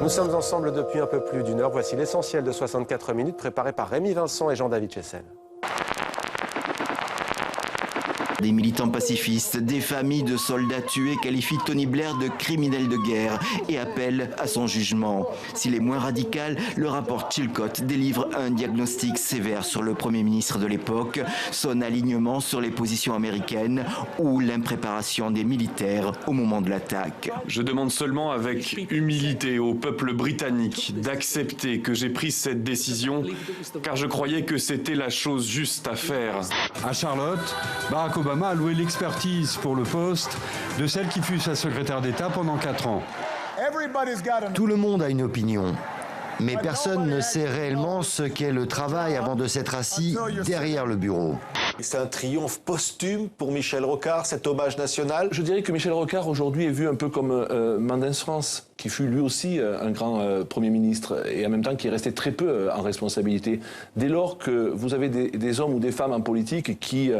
Nous sommes ensemble depuis un peu plus d'une heure. Voici l'essentiel de 64 minutes préparé par Rémi Vincent et Jean-David Chessel. Des militants pacifistes, des familles de soldats tués qualifient Tony Blair de criminel de guerre et appellent à son jugement. S'il est moins radical, le rapport Chilcot délivre un diagnostic sévère sur le Premier ministre de l'époque, son alignement sur les positions américaines ou l'impréparation des militaires au moment de l'attaque. Je demande seulement avec humilité au peuple britannique d'accepter que j'ai pris cette décision car je croyais que c'était la chose juste à faire. À Charlotte, Barack Obama a loué l'expertise pour le poste de celle qui fut sa secrétaire d'État pendant 4 ans. Tout le monde a une opinion, mais personne ne sait réellement ce qu'est le travail avant de s'être assis derrière le bureau. C'est un triomphe posthume pour Michel Rocard, cet hommage national. Je dirais que Michel Rocard aujourd'hui est vu un peu comme Mendès France, qui fut lui aussi un grand Premier ministre et en même temps qui est resté très peu en responsabilité. Dès lors que vous avez des hommes ou des femmes en politique qui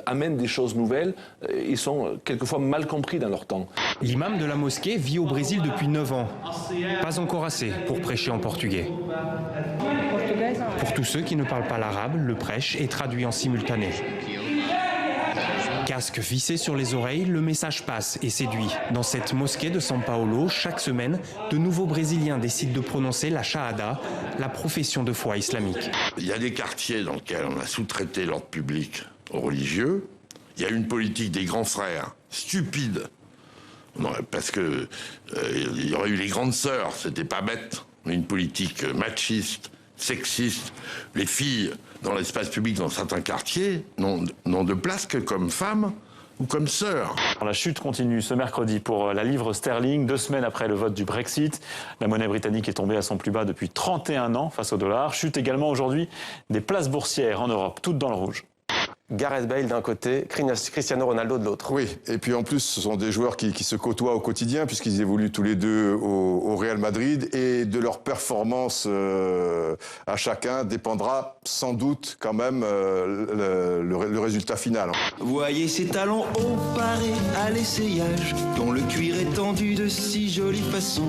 amènent des choses nouvelles, ils sont quelquefois mal compris dans leur temps. L'imam de la mosquée vit au Brésil depuis 9 ans. Pas encore assez pour prêcher en portugais. Pour tous ceux qui ne parlent pas l'arabe, le prêche est traduit en simultané. Casque vissé sur les oreilles, le message passe et séduit. Dans cette mosquée de São Paulo, chaque semaine, de nouveaux Brésiliens décident de prononcer la shahada, la profession de foi islamique. Il y a des quartiers dans lesquels on a sous-traité l'ordre public aux religieux. Il y a une politique des grands frères stupide. Non, parce que il y aurait eu les grandes sœurs, c'était pas bête. Une politique machiste, sexiste. Les filles dans l'espace public dans certains quartiers n'ont de place que comme femmes ou comme sœurs. La chute continue ce mercredi pour la livre sterling, 2 semaines après le vote du Brexit. La monnaie britannique est tombée à son plus bas depuis 31 ans face au dollar. Chute également aujourd'hui des places boursières en Europe, toutes dans le rouge. Gareth Bale d'un côté, Cristiano Ronaldo de l'autre. Oui, et puis en plus, ce sont des joueurs qui se côtoient au quotidien, puisqu'ils évoluent tous les deux au Real Madrid, et de leur performance à chacun dépendra sans doute quand même le résultat final. Voyez ces talons hauts parés à l'essayage, dont le cuir est tendu de si jolie façon.